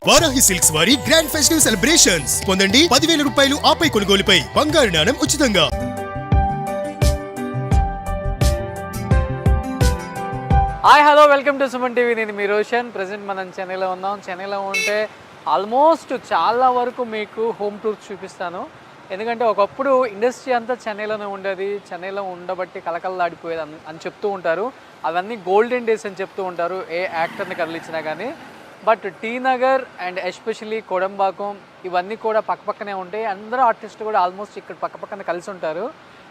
Varahi silks వారి grand festive celebrations పొందండి 10,000 రూపాయలు ఆపై కొనుగోలుపై బంగారు నాణెం ఉచితంగా. Hi hello welcome to Suman TV. నేను మీ రోషన్. ప్రజెంట్ మనం చెన్నైలో ఉన్నాం. చెన్నైలో ఉంటే ఆల్మోస్ట్ చాలా వరకు మీకు హోమ్ టూర్స్ చూపిస్తాను. ఎందుకంటే ఒకప్పుడు ఇండస్ట్రీ అంతా చెన్నైలోనే ఉండేది, చెన్నైలో ఉండబట్టి కలకలలాడిపోయేది అని చెప్తూ ఉంటారు. అవన్నీ గోల్డెన్ డేస్ అని చెప్తూ ఉంటారు ఏ యాక్టర్ని కదిలించినా కానీ. But T Nagar and especially Kodambakkam ఇవన్నీ కూడా పక్కపక్కనే ఉంటాయి. అందరూ ఆర్టిస్టులు కూడా ఆల్మోస్ట్ ఇక్కడ పక్కపక్కన కలిసి ఉంటారు.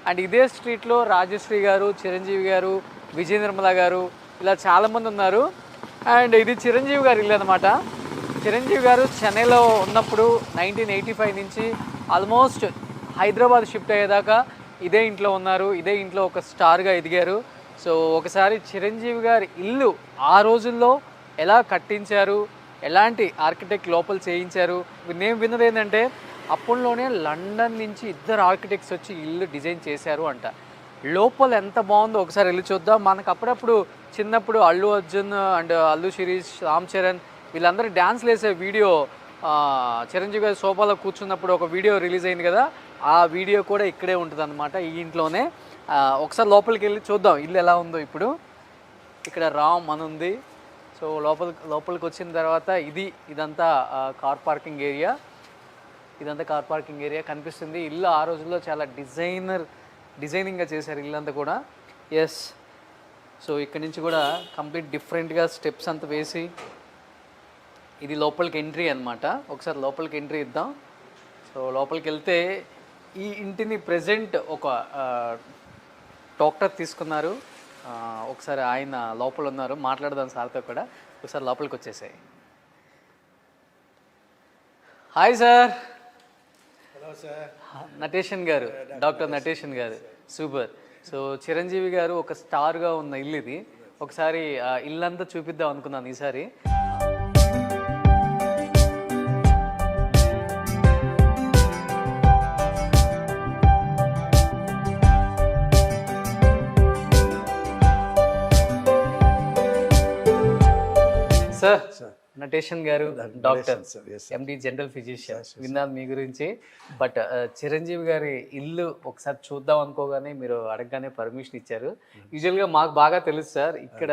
అండ్ ఇదే స్ట్రీట్లో రాజశ్రీ గారు, చిరంజీవి గారు, విజయ నిర్మల గారు ఇలా చాలామంది ఉన్నారు. అండ్ ఇది చిరంజీవి గారి ఇల్లు అనమాట. చిరంజీవి గారు చెన్నైలో ఉన్నప్పుడు 1985 నుంచి ఆల్మోస్ట్ హైదరాబాద్ షిఫ్ట్ అయ్యేదాకా ఇదే ఇంట్లో ఉన్నారు. ఇదే ఇంట్లో ఒక స్టార్గా ఎదిగారు. సో ఒకసారి చిరంజీవి గారి ఇల్లు ఆ రోజుల్లో ఎలా కట్టించారు, ఎలాంటి ఆర్కిటెక్ట్ లోపల చేయించారు. నేను విన్నది ఏంటంటే అప్పట్లోనే లండన్ నుంచి ఇద్దరు ఆర్కిటెక్ట్స్ వచ్చి ఇల్లు డిజైన్ చేశారు అంట. లోపల ఎంత బాగుందో ఒకసారి వెళ్ళి చూద్దాం. మనకు అప్పుడప్పుడు చిన్నప్పుడు అల్లు అర్జున్ అండ్ అల్లు శిరీష్, రామ్ చరణ్ వీళ్ళందరూ డ్యాన్స్లు వేసే వీడియో చిరంజీవి గారి సోఫాలో కూర్చున్నప్పుడు ఒక వీడియో రిలీజ్ అయింది కదా, ఆ వీడియో కూడా ఇక్కడే ఉంటుంది అనమాట, ఈ ఇంట్లోనే. ఒకసారి లోపలికి వెళ్ళి చూద్దాం ఇల్లు ఎలా ఉందో. ఇప్పుడు ఇక్కడ రామ్ అని ఉంది. సో లోపలికి వచ్చిన తర్వాత ఇదంతా కార్ పార్కింగ్ ఏరియా. ఇదంతా కార్ పార్కింగ్ ఏరియా కనిపిస్తుంది. ఇల్లు ఆ రోజుల్లో చాలా డిజైనింగ్గా చేశారు ఇల్లంతా కూడా. ఎస్, సో ఇక్కడి నుంచి కూడా కంప్లీట్ డిఫరెంట్గా స్టెప్స్ అంతా వేసి ఇది లోపలికి ఎంట్రీ అనమాట. ఒకసారి లోపలికి ఎంట్రీ ఇద్దాం. సో లోపలికి వెళ్తే ఈ ఇంటిని ప్రెజెంట్ ఒక డాక్టర్ తీసుకున్నారు. ఒకసారి ఆయన లోపల ఉన్నారు, మాట్లాడదాం సార్తో కూడా. ఒకసారి లోపలికి వచ్చేసాయి. Hi sir. Hello sir. Natesan గారు, డాక్టర్ నటేషన్ గారు. సూపర్. సో చిరంజీవి గారు ఒక స్టార్గా ఉన్న ఇల్లు ఇది. ఒకసారి ఇల్లంతా చూపిద్దాం అనుకున్నాను ఈసారి. సార్, నటేషన్ గారు డాక్టర్, ఎండి జనరల్ ఫిజిషియన్. విన్నాను మీ గురించి. బట్ చిరంజీవి గారి ఇల్లు ఒకసారి చూద్దాం అనుకోగానే మీరు అడగగానే పర్మిషన్ ఇచ్చారు. యూజువల్గా మాకు బాగా తెలుసు సార్, ఇక్కడ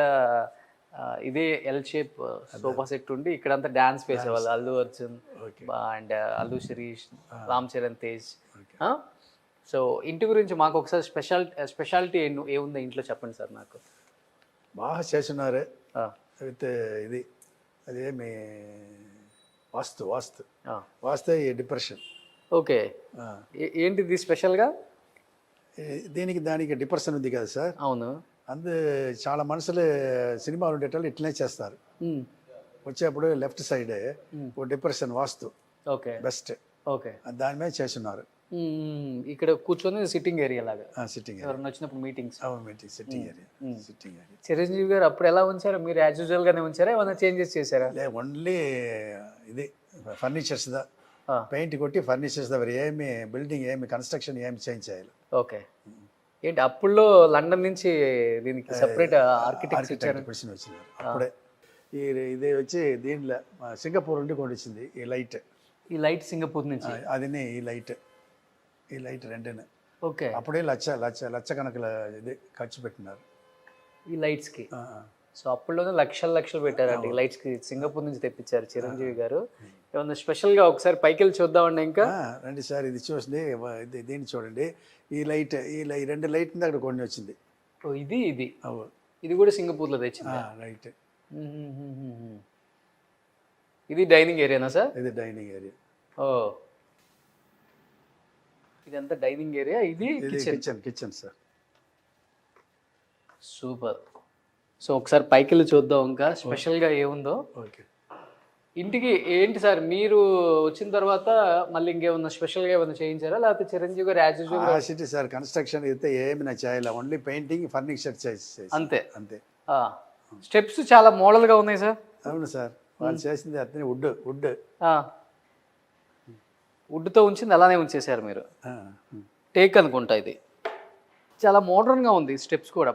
ఇదే ఎల్ షేప్ సోఫా సెట్ ఉండి ఇక్కడంతా డ్యాన్స్ వేసేవాళ్ళు అల్లు అర్జున్ అండ్ అల్లు శిరీష్, రామ్ చరణ్ తేజ్. సో ఇంటి గురించి మాకు ఒకసారి స్పెషాలిటీ ఏముందో ఇంట్లో చెప్పండి సార్. నాకు బాగా చేస్తున్నారు అయితే ఇది అదేమి వాస్తే ఈ డిప్రెషన్. ఓకే, ఏంటిది స్పెషల్గా? దీనికి దానికి డిప్రెషన్ ఉంది కదా సార్. అవును. చాలా మనుషులు సినిమాలు ఉండేటోళ్ళు ఇట్లనే చేస్తారు. వచ్చేప్పుడు లెఫ్ట్ సైడే ఓ డిప్రెషన్ వాస్తు. Okay, best. ఓకే, దాని మీద చేస్తున్నారు. ఇక్కడ కూర్చొని సిట్టింగ్ ఏరియా లాగా. సిట్టింగ్ ఎవరైనా వచ్చినప్పుడు మీటింగ్స్. Sitting area. చిరంజీవి గారు అప్పుడు ఎలా ఉంచారు? మీరు యాజ్ యూజువల్ గానే ఉంచారా, ఏమైనా చేంజెస్ చేశారా? ఓన్లీ ఇది ఫర్నిచర్స్ పెయింట్ కొట్టి ఫర్నిచర్స్ ఏమి బిల్డింగ్ ఏమి కన్స్ట్రక్షన్ ఏమి చేంజ్ చేయాలి. ఓకే. ఏంటి అప్పుల్లో లండన్ నుంచి దీనికి సెపరేట్ ఆర్కిటెక్ట్ వచ్చినారు అప్పుడే. ఇది వచ్చి దీనిలో సింగపూర్ నుండి కొనిచ్చింది ఈ లైట్ సింగపూర్ నుంచి. అది ఈ లైట్ రెండేనే. ఓకే. అప్పుడే లక్ష కనుకల ఇది ఖర్చు పెట్టినారు ఈ లైట్స్కి. సో అప్పుల్లోనే లక్షలు పెట్టారండి ఈ లైట్స్కి. సింగపూర్ నుంచి తెప్పించారు చిరంజీవి గారు. ఏమన్నా స్పెషల్గా ఒకసారి పైకి వెళ్ళి చూద్దామండి. ఇంకా రండి సార్, ఇది చూడండి, దీన్ని చూడండి. ఈ రెండు లైట్ అక్కడ కొన్ని వచ్చింది. ఇది కూడా సింగపూర్లో తెచ్చింది. రైట్. ఇది డైనింగ్ ఏరియానా సార్? ఇది డైనింగ్ ఏరియా. ఓ, ఇదంతా డైనింగ్ ఏరియా. ఇది కిచెన్ సార్. సూపర్. సో ఒకసారి పైకి వెళ్ళి చూద్దాం ఇంకా స్పెషల్గా ఏముందో. ఓకే. ఇంటికి ఏంటి సార్ మీరు వచ్చిన తర్వాత మళ్ళీ ఇంకేమన్నా స్పెషల్గా ఏమన్నా చేయించారా, లేకపోతే చిరంజీవి గారు as usual city sir construction అయితే ఏమి నా చేయాలి, ఓన్లీ పెయింటింగ్ ఫర్నిచర్ అంతే. స్టెప్స్ చాలా మోడల్గా ఉన్నాయి సార్. అవును సార్, వాళ్ళు చేసింది అతని వుడ్తో ఉంచింది అలానే ఉంచేసారు మీరు. టేక్ అనుకుంటా. ఇది చాలా మోడర్న్గా ఉంది స్టెప్స్ కూడా.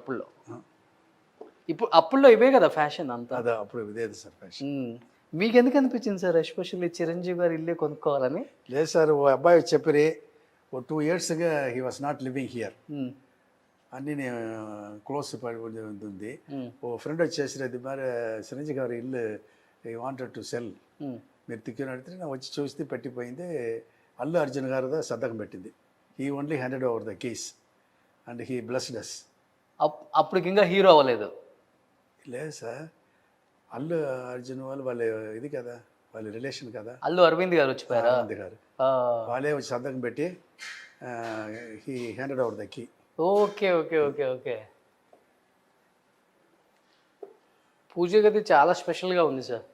అప్పుల్లో ఇవే కదా ఫ్యాషన్ అంతా. అప్పుడు ఇదే సార్ ఫ్యాషన్. మీకు ఎందుకు అనిపించింది సార్ ఎస్పెషల్లీ చిరంజీవి గారు ఇల్లే కొనుక్కోవాలని? లేదు సార్, ఓ అబ్బాయి చెప్పిరి, ఓ 2 yearsగా he was not living here. అన్నీ నేను క్లోజ్ పడి ఉంది. ఓ ఫ్రెండ్ వచ్చేసి అది మరి చిరంజీవి గారి ఇల్లు ఈ వాంటెడ్ టు సెల్, మీరు తిక్కుని అడిగితే నేను వచ్చి చూస్తే పెట్టిపోయింది. అల్లు అర్జున్ గారితో సంతకం పెట్టింది. He only handed over the case and he blessed us. అప్పటికి ఇంకా హీరో అవ్వలేదు. లేదు సార్, అల్లు అర్జున్ వాళ్ళ ఇది కదా, వాళ్ళ రిలేషన్ కదా. అల్లు అరవింద్ గారు వచ్చిపోయారా? అరవింద్ గారు వాళ్ళే వచ్చి సంతకం పెట్టి he handed over the key. Okay okay okay okay. పూజ గది చాలా స్పెషల్గా ఉంది సార్.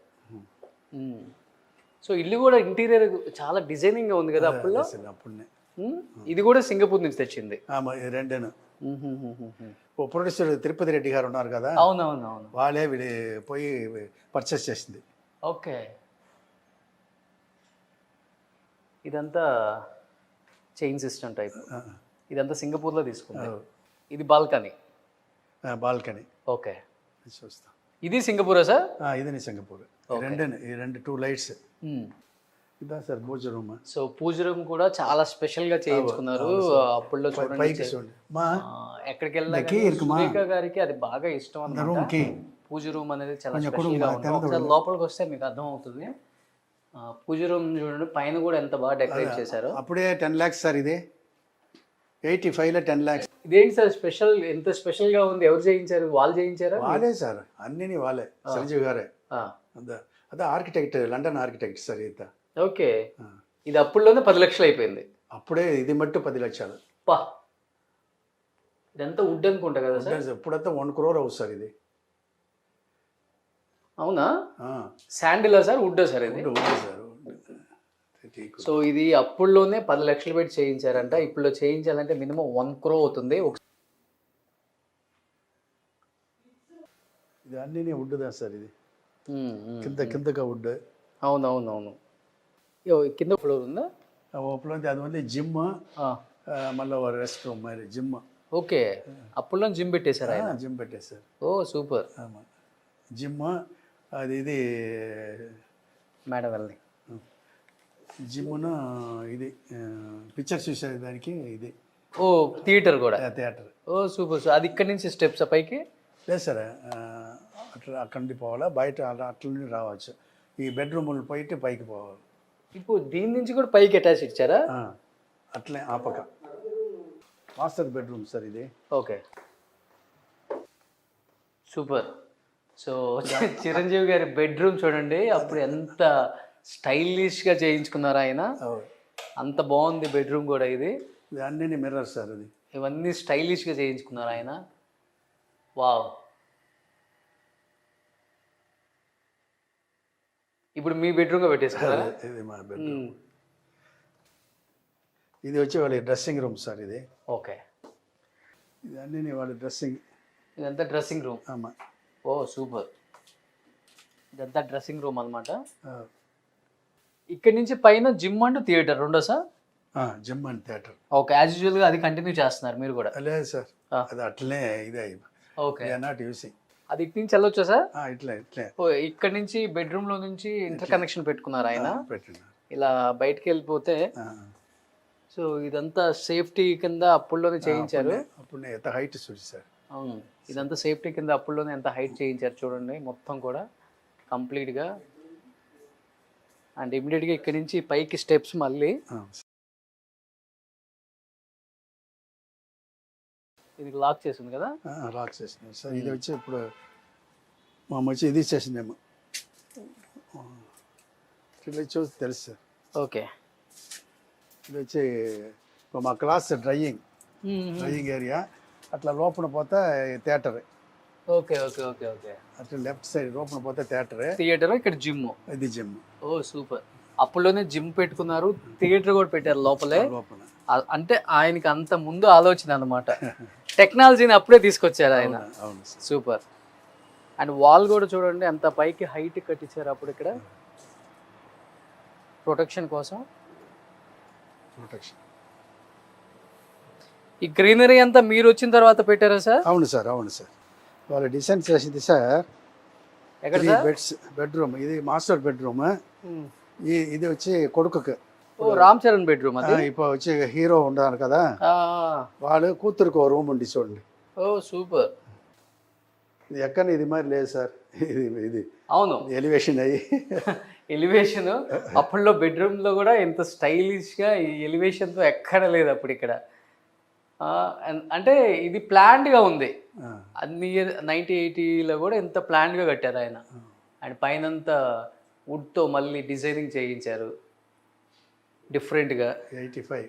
సో ఇల్లు కూడా ఇంటీరియర్ చాలా డిజైనింగ్గా ఉంది కదా అప్పుడులో. అప్పుడునే ఇది కూడా సింగపూర్ నుంచి తెచ్చింది. రెండేను. ఓ ప్రొడ్యూసర్ తిరుపతి రెడ్డి గారు ఉన్నారు కదా, అవునవునవును, వాళ్ళే పోయి పర్చేస్ చేసింది. ఓకే. ఇదంతా చైన్ సిస్టమ్ టైప్. ఇదంతా సింగపూర్లో తీసుకుంది. ఇది బాల్కనీ. బాల్కనీ. ఓకే, చూస్తాం. ఇది సింగపూరా సార్? ఇదని సింగపూర్. ఈ రెండు 2 lights. ఇదా సార్ పూజ రూమ్. సో పూజ రూమ్ కూడా చాలా స్పెషల్ గా చేయించుకున్నారు. అప్పుడులో చూడండి, ఎక్కడికి వెళ్ళినా సురేఖ గారికి అది బాగా ఇష్టం అన్నమాట. పూజ రూమ్ అనేది చాలా స్పెషల్ గా ఉంటుంది. ఒకసారి లోపలికి వస్తే మీకు అర్థం అవుతుంది. పూజ రూమ్ చూడండి, పైన కూడా ఎంత బాగా డెకరేట్ చేశారు. అప్పుడే 10 lakhs సార్, ఇది 85లో 10 lakhs. ఇదేంటి సార్ స్పెషల్, ఎంత స్పెషల్ గా ఉంది? ఎవరు చేయించారు? వాళ్ళు చేయించారా? వాళ్ళే సార్, అన్ని వాళ్ళే. చిరంజీవి గారే. అదే ఆర్కిటెక్ట్, లండన్ ఆర్కిటెక్ట్ సార్ ఇంత. ఓకే. ఇది అప్పుడులోనే 10 లక్షలు అయిపోయింది. అప్పుడే ఇది మట్టు 10 లక్షలు. పా, ఇదంతా వుడ్ అనుకుంటా కదా సార్? ఇప్పుడంతా 1 crore అవుతుంది సార్ ఇది. అవునా? శాండిలా సార్, వుడ్ సార్ ఇది? సార్. సో ఇది అప్పుడులోనే 10 లక్షలు పెట్టి చేయించారంట. ఇప్పుడు చేయించాలంటే మినిమం 1 crore అవుతుంది. ఇది అన్నీ వుడ్దా సార్, ఇది కిందగా వుడ్. అవునవునవును. కింద ఫ్లోర్ ఉందా? ఓపెన్ అది ఉంది జిమ్, మళ్ళీ రెస్ట్ రూమ్, మరి జిమ్. ఓకే, అప్పుడులో జిమ్ పెట్టేశారు ఆయన? జిమ్ పెట్టేశారు. ఓ సూపర్. జిమ్ అది ఇది మేడం వెళ్ళి జిమ్ను ఇది పిక్చర్స్ చూసేదానికి ఇది. ఓ థియేటర్ కూడా? థియేటర్. ఓ సూపర్. సో అది ఇక్కడ నుంచి స్టెప్స్ పైకి? లేదు సార్, అట్లా అక్కడి నుండి పోవాలా, బయట అట్ల నుండి రావచ్చు. ఈ బెడ్రూములు పోయితే పైకి పోవాలి. ఇప్పుడు దీని నుంచి కూడా పైకి అటాచ్ ఇచ్చారా? అట్లే ఆ పక్క మాస్టర్ బెడ్రూమ్ సార్ ఇది. Okay super. సో చిరంజీవి గారి బెడ్రూమ్ చూడండి, అప్పుడు ఎంత స్టైలిష్గా చేయించుకున్నారు ఆయన. అంత బాగుంది బెడ్రూమ్ కూడా. ఇది అన్నీ మిర్రర్ సార్, అది ఇవన్నీ స్టైలిష్గా చేయించుకున్నారు ఆయన. వావ్. ఇప్పుడు మీ బెడ్రూమ్గా పెట్టేసుకున్నారా? ఇది మా బెడ్రూమ్. ఇది వచ్చి వాళ్ళ డ్రెస్సింగ్ రూమ్ సార్ ఇది. ఓకే. ఇది అన్నీ వాళ్ళ డ్రెస్సింగ్. ఇదంతా డ్రెస్సింగ్ రూమ్. ఆమా. ఓ సూపర్. ఇదంతా డ్రెస్సింగ్ రూమ్ అనమాట. ఇక్కడ నుంచి పైన జిమ్ అండ్ థియేటర్ రెండో sir? Gym and theatre. Okay, as యూజువల్గా అది కంటిన్యూ చేస్తున్నారు మీరు కూడా? లేదు సార్, అది అట్లనే ఇదే. Okay, not using. అది ఇటు నుంచి వెళ్ళొచ్చా సార్? ఇట్లా ఇట్లే. ఓ, ఇక్కడ నుంచి బెడ్రూమ్ లో నుంచి ఇంటర్ కనెక్షన్ పెట్టుకున్నారు ఆయన. పెట్టినారు. ఇలా బయటకు వెళ్ళిపోతే. సో ఇదంతా సేఫ్టీ కింద అప్పుడులోనే చేయించారు. అప్పుడు ఎంత హైట్ చూసారు. అవును, ఇదంతా సేఫ్టీ కింద అప్పుడులోనే ఎంత హైట్ చేయించారు చూడండి మొత్తం కూడా కంప్లీట్గా. అండ్ ఇమీడియట్గా ఇక్కడ నుంచి పైకి స్టెప్స్ మళ్ళీ. ఇది లాక్ చేసింది కదా? లాక్ చేసింది సార్. ఇది వచ్చి ఇప్పుడు మా వచ్చి ఇది చేసిందేమో, ఇట్లా చూసి తెలుసు సార్. ఓకే. ఇది వచ్చి మా క్లాస్ డ్రైయింగ్ ఏరియా. అట్లా లోపల పోతే theatre. Okay okay okay okay. అట్లా లెఫ్ట్ సైడ్ లోపల పోతే థియేటర్, ఇక్కడ జిమ్. ఇది జిమ్. ఓ సూపర్. అప్పుడులోనే జిమ్ పెట్టుకున్నారు, థియేటర్ కూడా పెట్టారు లోపలే. లోపల అంటే ఆయనకి అంత ముందు ఆలోచన అనమాట. టెక్నాలజీని అప్పుడే తీసుకొచ్చారు ఆయన. సూపర్. అండ్ వాల్ కూడా చూడండి ఎంత పైకి హైట్ కట్టించారు అప్పుడు ఇక్కడ ప్రొటెక్షన్ కోసం. ఈ గ్రీనరీ అంతా మీరు వచ్చిన తర్వాత పెట్టారా సార్? అవును సార్, అవును సార్. వాళ్ళు డిజైన్ చేసింది సార్. ఎక్కడ 3 సార్? బెడ్స్ బెడ్రూమ్, ఇది మాస్టర్ బెడ్రూమ్. ఇది వచ్చి కొడుకుకి. ఓ రామ్ చరణ్ బెడ్రూమ్ అది. ఇప్పుడు వచ్చి హీరో ఉన్నారు కదా, ఆ, వాడు కూతురికి ఒక రూమ్ ఉండి చూడండి. ఓ సూపర్. ఇది ఎక్కడ ఇది మరి లేదు సార్. ఇది అవును, ఎలివేషన్ అయ్యి ఎలివేషన్ అప్పట్లో బెడ్రూమ్లో కూడా ఎంత స్టైలిష్గా ఈ ఎలివేషన్తో ఎక్కడ లేదు అప్పుడు ఇక్కడ. అంటే ఇది ప్లాన్డ్గా ఉంది అన్ని 1980లో కూడా ఎంత ప్లాన్డ్గా కట్టారు ఆయన. అండ్ పైనంతా వుడ్తో మళ్ళీ డిజైనింగ్ చేయించారు డిఫరెంట్గా. 85.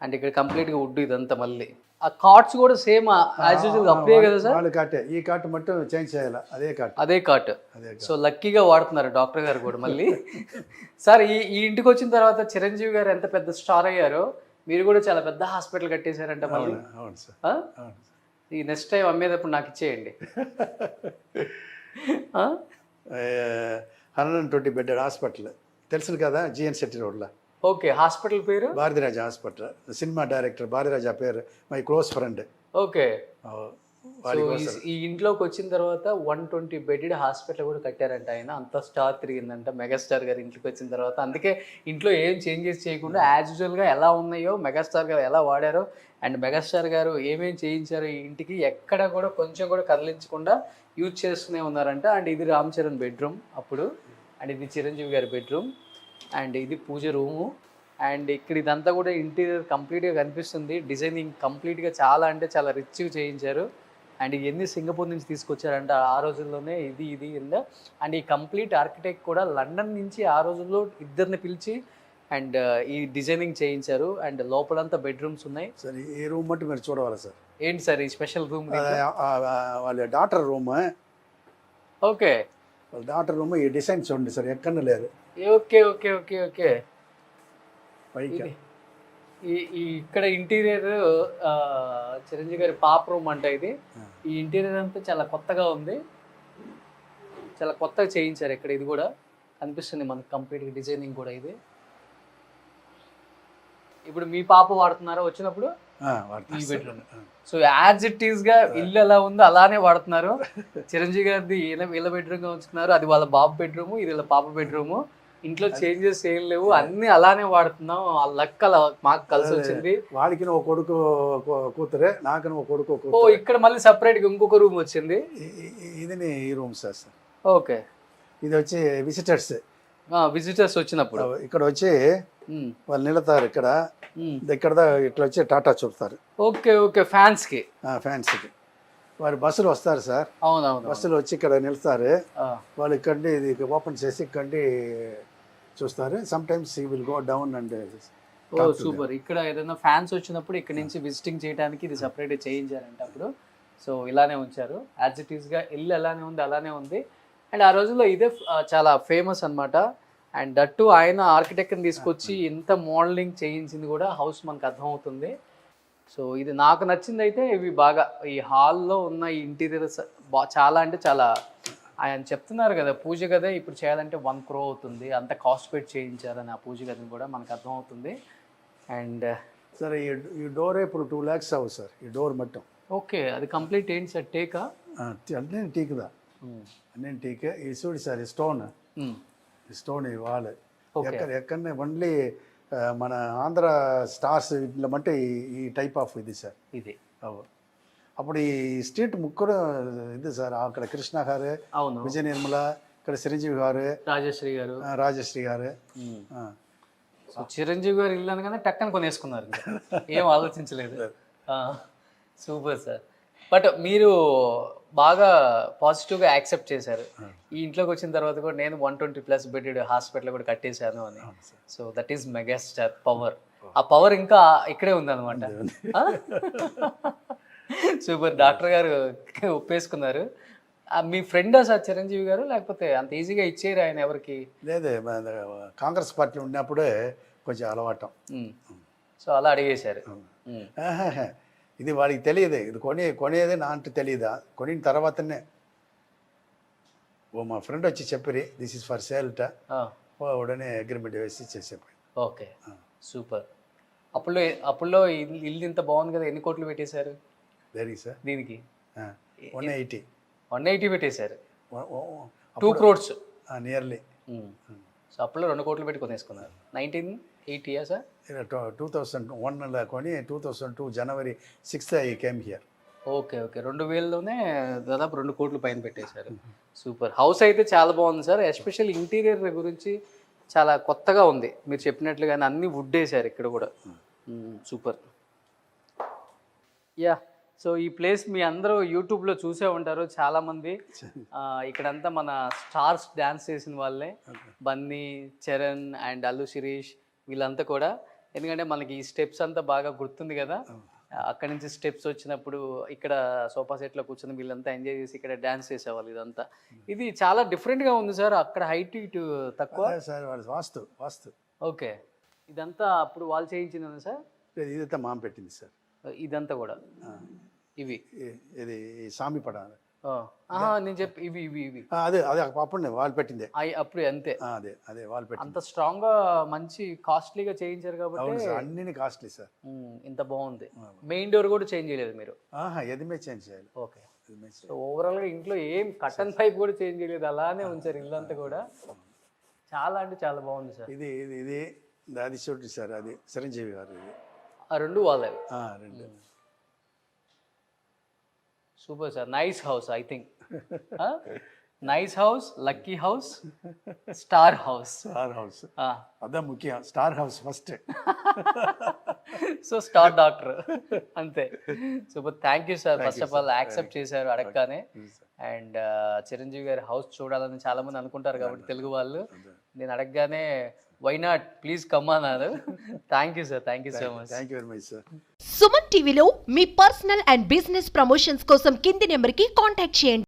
అండ్ ఇక్కడ కంప్లీట్గా వుడ్ ఇదంతా మళ్ళీ. ఆ కార్ట్స్ కూడా సేమ్ యాజ్ యూజువల్ అప్పుడే కదా సార్? వాళ్ళు కాటే, ఈ కాట్ మట్టు చేంజ్ చేయాలి, అదే కాట్. అదే కాట్. సో లక్కీగా వాడుతున్నారు డాక్టర్ గారు కూడా మళ్ళీ. సార్ ఈ ఇంటికి వచ్చిన తర్వాత చిరంజీవి గారు ఎంత పెద్ద స్టార్ అయ్యారో, మీరు కూడా చాలా పెద్ద హాస్పిటల్ కట్టేశారంట మళ్ళీ. అవును సార్, ఆ? అవును. ఈ నెక్స్ట్ టైం అమ్మేటప్పుడు నాకు ఇచ్చేయండి. 120 బెడ్ హాస్పిటల్ తెలుసు కదా, జిఎన్ శెట్టి రోడ్లో. ఓకే, హాస్పిటల్ పేరు? భారతిరాజ హాస్పిటల్. సినిమా డైరెక్టర్ భారతిరాజ పేరు, మై క్లోజ్ ఫ్రెండ్. ఓకే. వాడి ఈ ఇంట్లోకి వచ్చిన తర్వాత 120 బెడెడ్ హాస్పిటల్ కూడా కట్టారంట ఆయన. అంత స్టార్ తిరిగిందంట మెగాస్టార్ గారు ఇంట్లోకి వచ్చిన తర్వాత. అందుకే ఇంట్లో ఏం చేంజెస్ చేయకుండా యాజ్ యూజువల్గా ఎలా ఉన్నాయో, మెగాస్టార్ గారు ఎలా వాడారో అండ్ మెగాస్టార్ గారు ఏమేమి చేయించారో ఈ ఇంటికి ఎక్కడ కూడా కొంచెం కూడా కదిలించకుండా యూజ్ చేస్తూనే ఉన్నారంట. అండ్ ఇది రామ్ చరణ్ బెడ్రూమ్ అప్పుడు, అండ్ ఇది చిరంజీవి గారి బెడ్రూమ్, అండ్ ఇది పూజ రూము. అండ్ ఇక్కడ ఇదంతా కూడా ఇంటీరియర్ కంప్లీట్గా కనిపిస్తుంది. డిజైనింగ్ కంప్లీట్గా చాలా అంటే చాలా రిచ్గా చేయించారు. అండ్ ఇవన్నీ సింగపూర్ నుంచి తీసుకొచ్చారంట ఆ రోజుల్లోనే. ఇది అండ్ ఈ కంప్లీట్ ఆర్కిటెక్ట్ కూడా లండన్ నుంచి ఆ రోజుల్లో ఇద్దరిని పిలిచి అండ్ ఈ డిజైనింగ్ చేయించారు. అండ్ లోపలంతా బెడ్రూమ్స్ ఉన్నాయి. సార్ ఈ రూమ్ మట్టు మీరు చూడవాలి సార్. ఏంటి సార్ ఈ స్పెషల్ రూమ్? వాళ్ళ డాటర్ రూమ్. ఓకే, వాళ్ళ డాటర్ రూమ్. ఈ డిజైన్ చూడండి సార్, ఎక్కడ లేదు. Okay okay okay okay. పైకి ఈ ఇక్కడ ఇంటీరియర్ చిరంజీవి గారి పాప రూమ్ అంట ఇది. ఈ ఇంటీరియర్ అంతా చాలా కొత్తగా ఉంది, చాలా కొత్తగా చేయించారు ఇక్కడ. ఇది కూడా కనిపిస్తుంది మనకు కంప్లీట్గా డిజైనింగ్ కూడా. ఇది ఇప్పుడు మీ పాప వాడుతున్నారా వచ్చినప్పుడు ఈ bedroom? So as it is గా ఇల్లు ఎలా ఉందో అలానే వాడుతున్నారు. చిరంజీవి గారిది వీళ్ళ బెడ్రూమ్ గా ఉంచుకున్నారు, అది వాళ్ళ బాబు బెడ్రూమ్, ఇది వాళ్ళ పాప బెడ్రూమ్. ఇంట్లో చేంజెస్ ఏం లేవు, అన్ని అలానే వాడుతున్నాం. ఆ లక్ అలా మాకు కలిసి వచ్చింది. వాడికి ఒక కొడుకు కూతురే, నాకు ఒక కొడుకు ఓ ఇక్కడ మళ్ళీ సపరేట్ గా ఇంకొక రూమ్ వచ్చింది. ఇది ఈ రూమ్ సార్. ఓకే, ఇది వచ్చి విజిటర్స్ వచ్చినప్పుడు ఇక్కడ వచ్చి వాళ్ళు నిలుతారు. ఇక్కడ ఇట్లా వచ్చి టాటా చూపుతారు. ఓకే ఓకే, ఫ్యాన్స్ కి వారు బస్సులు వస్తారు సార్. అవునవును, బస్సులు వచ్చి ఇక్కడ నిలుస్తారు. వాళ్ళు ఇక్కడి ఇది ఓపెన్ చేసి ఇక్కడి చూస్తారు. Some times he will go down and super. ఇక్కడ ఏదైనా ఫ్యాన్స్ వచ్చినప్పుడు ఇక్కడ నుంచి విజిటింగ్ చేయడానికి ఇది సపరేట్ చేయించారంట అప్పుడు. సో ఇలానే ఉంచారు, యాజ్ ఇట్ ఈస్ గా ఇల్లు ఎలానే ఉంది అలానే ఉంది. అండ్ ఆ రోజుల్లో ఇదే చాలా ఫేమస్ అనమాట. అండ్ దట్టు ఆయన ఆర్కిటెక్ట్ని తీసుకొచ్చి ఎంత మోడలింగ్ చేయించింది కూడా హౌస్ మనకు అర్థమవుతుంది. సో ఇది నాకు నచ్చింది అయితే ఇవి బాగా. ఈ హాల్లో ఉన్న ఈ ఇంటీరియర్స్ చాలా అంటే చాలా, ఆయన చెప్తున్నారు కదా పూజ గదే ఇప్పుడు చేయాలంటే 1 crore అవుతుంది, అంత కాస్ట్ పెట్టి చేయించారని ఆ పూజ గదిని కూడా మనకు అర్థమవుతుంది. అండ్ సార్ ఈ డోర్ ఇప్పుడు 2 lakhs అవ్వు సార్. ఈ డోర్ మొత్తం ఓకే, అది కంప్లీట్ ఏంటి సార్? టేకా? అన్నీ టీక్దా, అన్నీ టీకే. ఈ చూడు సార్, ఈ స్టోన్ ఈ వాల్ ఎక్కడనే ఓన్లీ మన ఆంధ్ర స్టార్స్ ఇట్లా అంటే ఈ టైప్ ఆఫ్ ఇది సార్. ఇది అప్పుడు ఈ స్ట్రీట్ ముగ్గురు ఇది సార్. అక్కడ కృష్ణ గారు, విజయ నిర్మల, ఇక్కడ చిరంజీవి గారు, రాజశ్రీ గారు. సో చిరంజీవి గారు ఇల్లు అనగానే టక్కన కొనేసుకున్నారు, ఏం ఆలోచించలేదు. Super sir. బట్ మీరు బాగా పాజిటివ్గా యాక్సెప్ట్ చేశారు. ఈ ఇంట్లోకి వచ్చిన తర్వాత కూడా నేను 120+ బెడెడ్ హాస్పిటల్ కూడా కట్టేశాను అని. So that is megastar power. ఆ పవర్ ఇంకా ఇక్కడే ఉందన్నమాట. సూపర్. డాక్టర్ గారు ఒప్పేసుకున్నారు. మీ ఫ్రెండ్ సార్ చిరంజీవి గారు, లేకపోతే అంత ఈజీగా ఇచ్చేరు ఆయన ఎవరికి? లేదే, కాంగ్రెస్ పార్టీ ఉన్నప్పుడే కొంచెం అలవాటం. సో అలా అడిగేశారు. ఇది వాడికి తెలియదు, ఇది కొనేది నా అంటే తెలియదా. కొనిన తర్వాతనే మా ఫ్రెండ్ వచ్చి చెప్పి దిస్ ఇస్ ఫర్ సేల్ట, ఉడనే అగ్రిమెంట్ వేసి చేసేపోయి. Okay, super. అప్పుల్లో ఇల్లు ఇంత బాగుంది కదా, ఎన్ని కోట్లు పెట్టేశారు దేనికి సార్? దీనికి 180. 180 పెట్టేశారు. 2 crores. నియర్లీ సో అప్పుడు 2 కోట్లు పెట్టి కొనేసుకున్నారు. 1980 సార్? 2001లో కొని 2002 జనవరి 6th I came here. Okay, 2000లోనే దాదాపు 2 కోట్లు పైన పెట్టేశారు. సూపర్. హౌస్ అయితే చాలా బాగుంది సార్. ఎస్పెషల్ ఇంటీరియర్ గురించి చాలా కొత్తగా ఉంది. మీరు చెప్పినట్లుగానే అన్ని వుడ్ వేసారు ఇక్కడ కూడా. సూపర్. యా, సో ఈ ప్లేస్ మీ అందరూ యూట్యూబ్లో చూసే ఉంటారు చాలామంది. ఇక్కడంతా మన స్టార్స్ డ్యాన్స్ చేసిన వాళ్ళే, బన్నీ, చరణ్ అండ్ అల్లు శిరీష్ వీళ్ళంతా కూడా. ఎందుకంటే మనకి ఈ స్టెప్స్ అంతా బాగా గుర్తుంది కదా, అక్కడి నుంచి స్టెప్స్ వచ్చినప్పుడు ఇక్కడ సోఫా సెట్లో కూర్చొని వీళ్ళంతా ఎంజాయ్ చేసి ఇక్కడ డ్యాన్స్ చేసేవాళ్ళు. ఇదంతా ఇది చాలా డిఫరెంట్గా ఉంది సార్. అక్కడ హైట్ ఇటు తక్కువ సార్ వాస్తు. ఓకే, ఇదంతా అప్పుడు వాళ్ళు చేయించిందా సార్? ఇదంతా మామ పెట్టింది సార్. ఇదంతా కూడా ఇవి ఇది సామి పడ నేను చెప్పి ఇవి అదే అప్పుడు వాళ్ళు పెట్టిందే అప్పుడు అంతే. అదే వాళ్ళు పెట్టి అంత స్ట్రాంగ్ గా మంచి కాస్ట్లీగా చేయించారు కాబట్టి అన్ని కాస్ట్లీ సార్. ఇంత బాగుంది. మెయిన్ డోర్ కూడా చేంజ్ చేయలేదు మీరు? ఎదిమే చేంజ్ చేయాలి. ఓకే, సో ఓవరాల్ గా ఇంట్లో ఏం కటన్ పైప్ కూడా చేంజ్ చేయలేదు, అలానే ఉంచారు ఇల్లంతా కూడా. చాలా అంటే చాలా బాగుంది సార్. ఇది అది చూడండి సార్, అది చిరంజీవి గారు. ఇది ఆ 2 వాళ్ళే. 2 super sir. Nice house I think. Nice house, lucky house, star house. అదే ముఖ్యం, star house first. So star doctor అంతే. Super. Thank you sir. First of all accept చేశారు అడగగానే. అండ్ చిరంజీవి గారి హౌస్ చూడాలని చాలా మంది అనుకుంటారు కాబట్టి తెలుగు వాళ్ళు, నేను అడగగానే వై నాట్ ప్లీజ్ కమ్ అన్నారు. Thank you sir. Thank you so much. Thank you very much sir. Suman టీవీలో మీ పర్సనల్ అండ్ బిజినెస్ ప్రమోషన్స్ కోసం కింది నెంబర్కి కాంటాక్ట్ చేయండి.